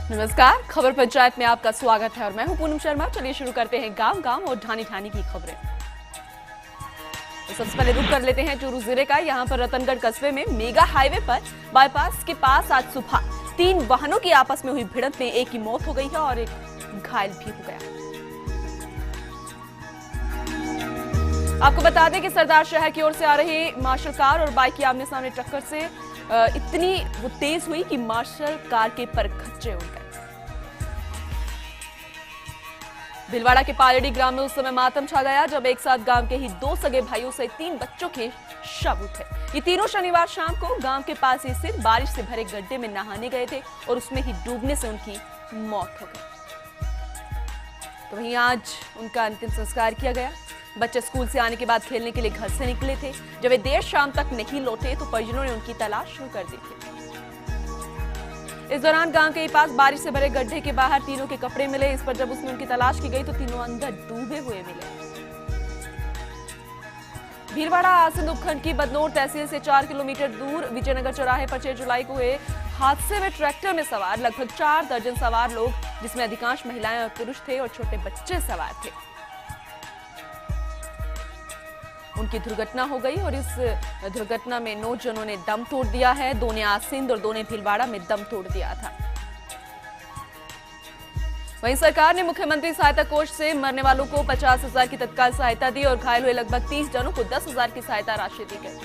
नमस्कार, खबर पंचायत में आपका स्वागत है और मैं हूं पूनम शर्मा। चलिए शुरू करते हैं गांव-गांव और ढानी-ढानी की खबरें। तो सबसे पहले रुक कर लेते हैं चूरू जिले का। यहां पर रतनगढ़ कस्बे में मेगा हाईवे पर बाईपास के पास आज सुबह 3 वाहनों की आपस में हुई भिड़ंत में एक की मौत हो गई है और एक घायल भी हो गया। आपको बता दें कि सरदार शहर की ओर से आ रही मार्शल कार और बाइक की आमने सामने टक्कर से इतनी वो तेज हुई कि मार्शल कार के परखच्चे उड़ गए। भिलवाड़ा के पालड़ी ग्राम में उस समय मातम छा गया जब एक साथ गांव के ही 2 सगे भाइयों से 3 बच्चों के शव उठे। ये तीनों शनिवार शाम को गांव के पास ही स्थित बारिश से भरे गड्ढे में नहाने गए थे और उसमें ही डूबने से उनकी मौत हो गई। तो वहीं आज उनका अंतिम संस्कार किया गया। बच्चे स्कूल से आने के बाद खेलने के लिए घर से निकले थे। जब वे देर शाम तक नहीं लौटे तो परिजनों ने उनकी तलाश शुरू कर दी थी। इस दौरान गांव के ही पास बारिश से भरे गड्ढे के बाहर तीनों के कपड़े मिले। इस पर जब उसमें उनकी तलाश की गई तो तीनों अंदर डूबे हुए मिले। भीलवाड़ा आसिंद उपखंड की बदनौर तहसील से 4 किलोमीटर दूर विजयनगर चौराहे पर 6 जुलाई को हुए हादसे में ट्रैक्टर में सवार लगभग 4 दर्जन सवार लोग, जिसमें अधिकांश महिलाएं और पुरुष थे और छोटे बच्चे सवार थे, उनकी दुर्घटना हो गई और इस दुर्घटना में 9 जनों ने दम तोड़ दिया है। 2 ने आसिंद और 2 ने भीलवाड़ा में दम तोड़ दिया था। वहीं सरकार ने मुख्यमंत्री सहायता कोष से मरने वालों को 50,000 की तत्काल सहायता दी और घायल हुए लगभग 30 जनों को 10,000 की सहायता राशि दी गई।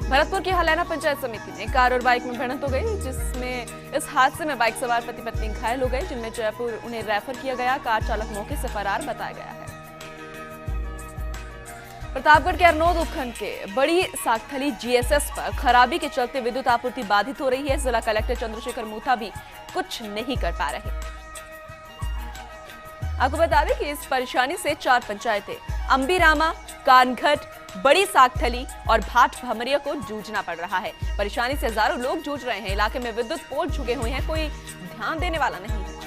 भरतपुर की हलैना पंचायत समिति में कार और बाइक में भिड़ंत हो गई, जिसमें इस हादसे में बाइक सवार पति पत्नी घायल हो गए, जिनमें जयपुर उन्हें रेफर किया गया। कार चालक मौके से फरार बताया गया है। प्रतापगढ़ के अरनौद उपखंड के बड़ी सागथली जीएसएस पर खराबी के चलते विद्युत आपूर्ति बाधित हो रही है। जिला कलेक्टर चंद्रशेखर मूथा भी कुछ नहीं कर पा रहे। आपको बता दें कि इस परेशानी से 4 पंचायतें अंबीरामा, कानघट, बड़ी सागथली और भाट भमरिया को जूझना पड़ रहा है। परेशानी से हजारों लोग जूझ रहे हैं। इलाके में विद्युत पोल झुके हुए हैं, कोई ध्यान देने वाला नहीं है।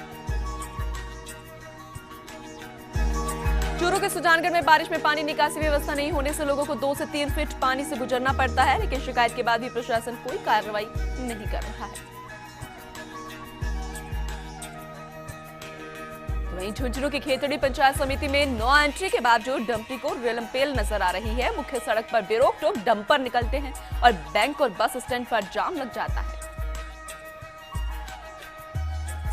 चूरू के सुजानगढ़ में बारिश में पानी निकासी व्यवस्था नहीं होने से लोगों को 2 से 3 फीट पानी से गुजरना पड़ता है, लेकिन शिकायत के बाद भी प्रशासन कोई कार्रवाई नहीं कर रहा है। तो वहीं झुंझुनू की खेतड़ी पंचायत समिति में नो एंट्री के बावजूद डंपी को रेलमपेल नजर आ रही है। मुख्य सड़क पर बेरोक टोक डंपर निकलते हैं और बैंक और बस स्टैंड पर जाम लग जाता है।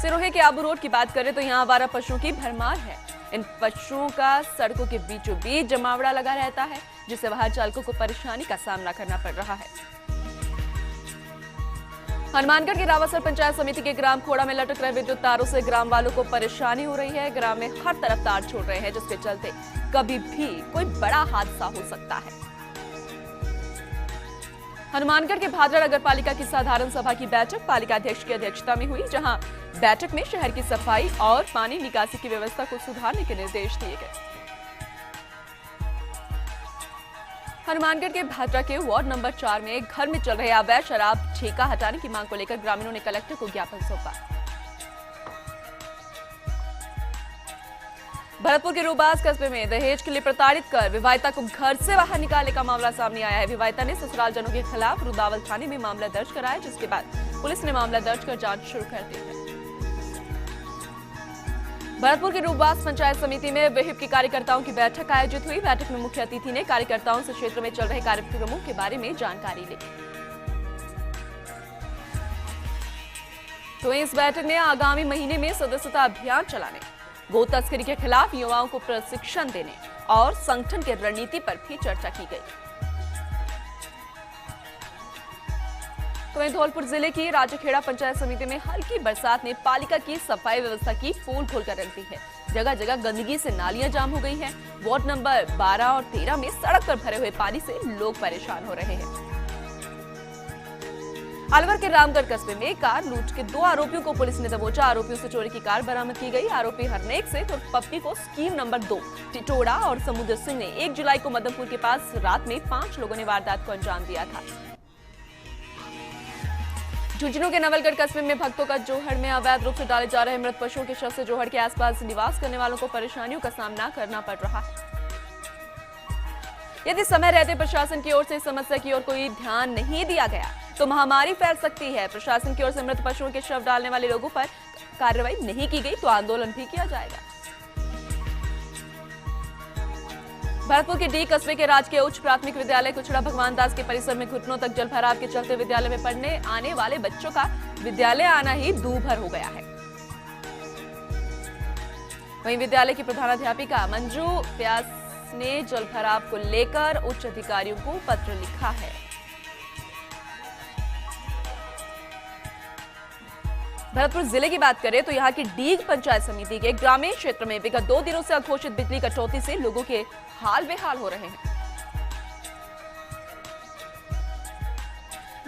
सिरोही के आबू रोड की बात करें तो यहाँ आवारा पशुओं की भरमार है। इन पशुओं का सड़कों के बीचों बीच जमावड़ा लगा रहता है, जिससे वाहन चालकों को परेशानी का सामना करना पड़ रहा है। हनुमानगढ़ की रावसर पंचायत समिति के ग्राम खोड़ा में लटक रहे विद्युत तारों से ग्राम वालों को परेशानी हो रही है। ग्राम में हर तरफ तार छोड़ रहे हैं, जिसके चलते कभी भी कोई बड़ा हादसा हो सकता है। हनुमानगढ़ के भादरा नगर पालिका की साधारण सभा की बैठक पालिका अध्यक्ष की अध्यक्षता में हुई, जहां बैठक में शहर की सफाई और पानी निकासी की व्यवस्था को सुधारने के निर्देश दिए गए। हनुमानगढ़ के भादरा के वार्ड नंबर 4 में घर में चल रहे अवैध शराब ठेका हटाने की मांग को लेकर ग्रामीणों ने कलेक्टर को ज्ञापन सौंपा। भरतपुर के रूबास कस्बे में दहेज के लिए प्रताड़ित कर विवाहिता को घर से बाहर निकालने का मामला सामने आया है। विवाहिता ने ससुराल जनों के खिलाफ रुदावल थाने में मामला दर्ज कराया, जिसके बाद पुलिस ने मामला दर्ज कर जांच शुरू कर दी है। भरतपुर की रूबास पंचायत समिति में विहिप के कार्यकर्ताओं की बैठक आयोजित हुई। बैठक में मुख्य अतिथि ने कार्यकर्ताओं से क्षेत्र में चल रहे कार्यक्रमों के बारे में जानकारी ली। तो इस बैठक में आगामी महीने में सदस्यता अभियान चलाने, गो तस्करी के खिलाफ युवाओं को प्रशिक्षण देने और संगठन की रणनीति पर भी चर्चा की गई। तो वहीं धौलपुर जिले की राजखेड़ा पंचायत समिति में हल्की बरसात ने पालिका की सफाई व्यवस्था की पोल खोलकर रख दी है। जगह जगह गंदगी से नालियां जाम हो गई हैं। वार्ड नंबर 12 और 13 में सड़क पर भरे हुए पानी से लोग परेशान हो रहे हैं। अलवर के रामगढ़ कस्बे में कार लूट के 2 आरोपियों को पुलिस ने दबोचा। आरोपियों से चोरी की कार बरामद की गई। आरोपी हरनेक से और पप्पी को स्कीम नंबर 2 टिटोड़ा और समुद्र सिंह ने 1 जुलाई को मदनपुर के पास रात में 5 लोगों ने वारदात को अंजाम दिया था। झुंझुनू के नवलगढ़ कस्बे में भक्तों का जोहड़ में अवैध रूप से डाले जा रहे मृत पशुओं के शव से जोहड़ के आसपास निवास करने वालों को परेशानियों का सामना करना पड़ रहा है। यदि समय रहते प्रशासन की ओर से इस समस्या की ओर कोई ध्यान नहीं दिया गया तो महामारी फैल सकती है। प्रशासन की ओर से मृत पशुओं के शव डालने वाले लोगों पर कार्रवाई नहीं की गई तो आंदोलन भी किया जाएगा। भरतपुर के डी कस्बे के राजकीय उच्च प्राथमिक विद्यालय कुचड़ा भगवान दास के परिसर में घुटनों तक जलभराव के चलते विद्यालय में पढ़ने आने वाले बच्चों का विद्यालय आना ही दूभर हो गया है। वहीं विद्यालय की प्रधानाध्यापिका मंजू व्यास ने जलभराव को लेकर उच्च अधिकारियों को पत्र लिखा है। भरतपुर जिले की बात करें तो यहां की डीग पंचायत समिति के ग्रामीण क्षेत्र में विगत 2 दिनों से अघोषित बिजली कटौती से लोगों के हाल बेहाल हो रहे हैं।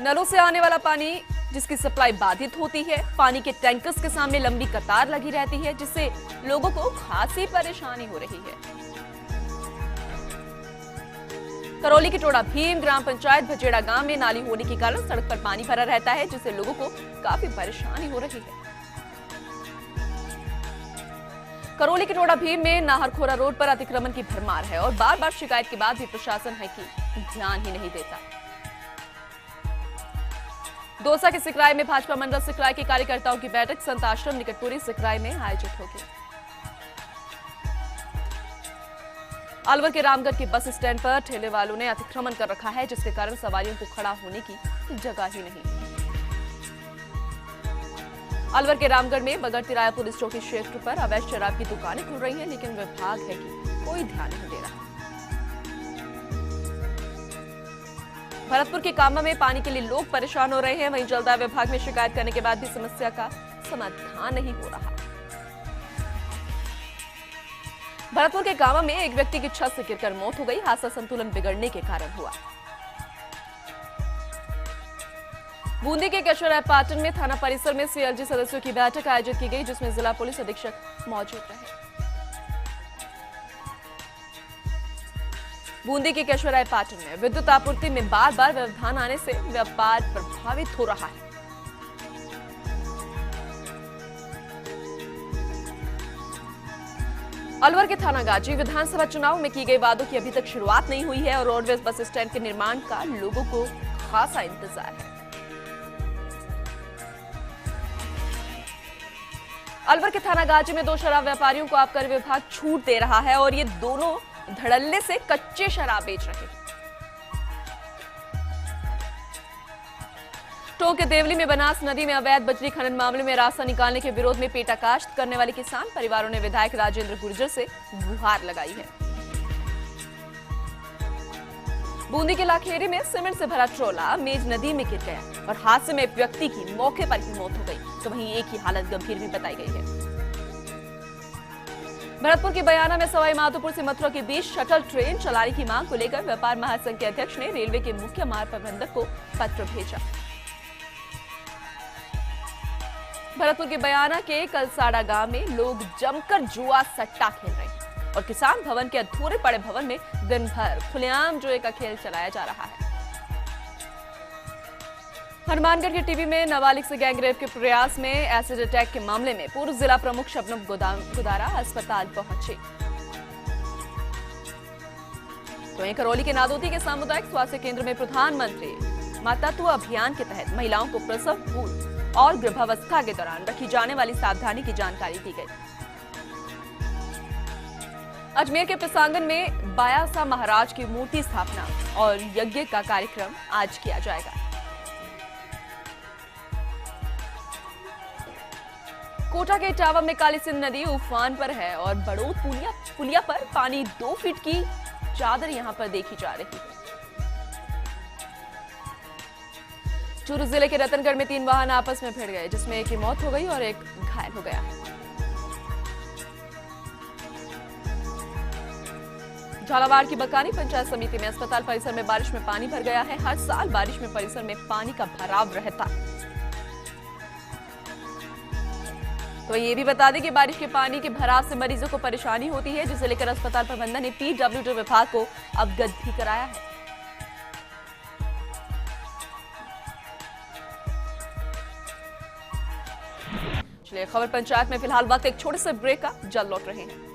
नलों से आने वाला पानी जिसकी सप्लाई बाधित होती है, पानी के टैंकर्स के सामने लंबी कतार लगी रहती है, जिससे लोगों को खासी परेशानी हो रही है। करौली के टोड़ा भीम ग्राम पंचायत भजेड़ा गांव में नाली होने के कारण सड़क पर पानी भरा रहता है, जिससे लोगों को काफी परेशानी हो रही है। करौली के टोड़ा भीम में नाहरखोरा रोड पर अतिक्रमण की भरमार है और बार बार शिकायत के बाद भी प्रशासन है कि ध्यान ही नहीं देता। दौसा के सिकराय में भाजपा मंडल सिकराय के कार्यकर्ताओं की बैठक संत आश्रम निकटपुरी सिकराय में आयोजित होगी। अलवर के रामगढ़ के बस स्टैंड पर ठेले वालों ने अतिक्रमण कर रखा है, जिसके कारण सवारियों को खड़ा होने की जगह ही नहीं। अलवर के रामगढ़ में बगड़ तिराया पुलिस चौकी क्षेत्र पर अवैध शराब की दुकानें खुल रही हैं, लेकिन विभाग है कि कोई ध्यान नहीं दे रहा। भरतपुर के कामा में पानी के लिए लोग परेशान हो रहे हैं, वहीं जलदाय विभाग में शिकायत करने के बाद भी समस्या का समाधान नहीं हो रहा। भरतपुर के कामा में एक व्यक्ति की छत से गिरकर मौत हो गई। हादसा संतुलन बिगड़ने के कारण हुआ। बूंदी के केशवराय पाटन में थाना परिसर में सीएलजी सदस्यों की बैठक आयोजित की गई, जिसमें जिला पुलिस अधीक्षक मौजूद रहे। बूंदी के केशवराय पाटन में विद्युत आपूर्ति में बार बार व्यवधान आने से व्यापार प्रभावित हो रहा है। अलवर के थाना गाजी विधानसभा चुनाव में की गई वादों की अभी तक शुरुआत नहीं हुई है और रोडवेज बस स्टैंड के निर्माण का लोगों को खासा इंतजार है। अलवर के थाना गाजी में 2 शराब व्यापारियों को आबकारी विभाग छूट दे रहा है और ये दोनों धड़ल्ले से कच्चे शराब बेच रहे हैं। टोंक के देवली में बनास नदी में अवैध बजरी खनन मामले में रास्ता निकालने के विरोध में पेटा काश्त करने वाले किसान परिवारों ने विधायक राजेंद्र गुर्जर से गुहार लगाई है। बूंदी के लाखेरी में सीमेंट से भरा ट्रोला मेज नदी में गिर गया और हादसे में एक व्यक्ति की मौके पर ही मौत हो गई, तो वहीं एक की हालत गंभीर भी बताई गई है। भरतपुर के बयाना में सवाई माधोपुर से मथुरा के बीच शटल ट्रेन चलाने की मांग को लेकर व्यापार महासंघ के अध्यक्ष ने रेलवे के मुख्य मार्ग प्रबंधक को पत्र भेजा। भरतपुर के बयाना के कलसाड़ा गांव में लोग जमकर जुआ सट्टा खेल रहे हैं और किसान भवन के अधूरे पड़े भवन में दिन भर खुलेआम जुए का खेल चलाया जा रहा है। हनुमानगढ़ के टीबी में नाबालिग से गैंगरेप के प्रयास में एसिड अटैक के मामले में पूर्व जिला प्रमुख शबनम गुदारा अस्पताल पहुंचे। तो वहीं करौली के नादोती के सामुदायिक स्वास्थ्य केंद्र में प्रधानमंत्री मातृत्व अभियान के तहत महिलाओं को प्रसव पूर्व और गर्भावस्था के दौरान रखी जाने वाली सावधानी की जानकारी दी गई। अजमेर के प्रसांगन में बायासा महाराज की मूर्ति स्थापना और यज्ञ का कार्यक्रम आज किया जाएगा। कोटा के इटावा में काली सिंध नदी उफान पर है और बड़ोद पुलिया पर पानी 2 फीट की चादर यहां पर देखी जा रही है। चूरू जिले के रतनगढ़ में 3 वाहन आपस में भिड़ गए, जिसमें एक की मौत हो गई और एक घायल हो गया है। झालावाड़ की बकानी पंचायत समिति में अस्पताल परिसर में बारिश में पानी भर गया है। हर साल बारिश में परिसर में पानी का भराव रहता है। तो ये भी बता दें कि बारिश के पानी के भराव से मरीजों को परेशानी होती है, जिसे लेकर अस्पताल प्रबंधन ने पीडब्ल्यूडी विभाग को अवगत भी कराया है। चलिए खबर पंचायत में फिलहाल वक्त एक छोटे से ब्रेक का, जल्द लौट रहे हैं।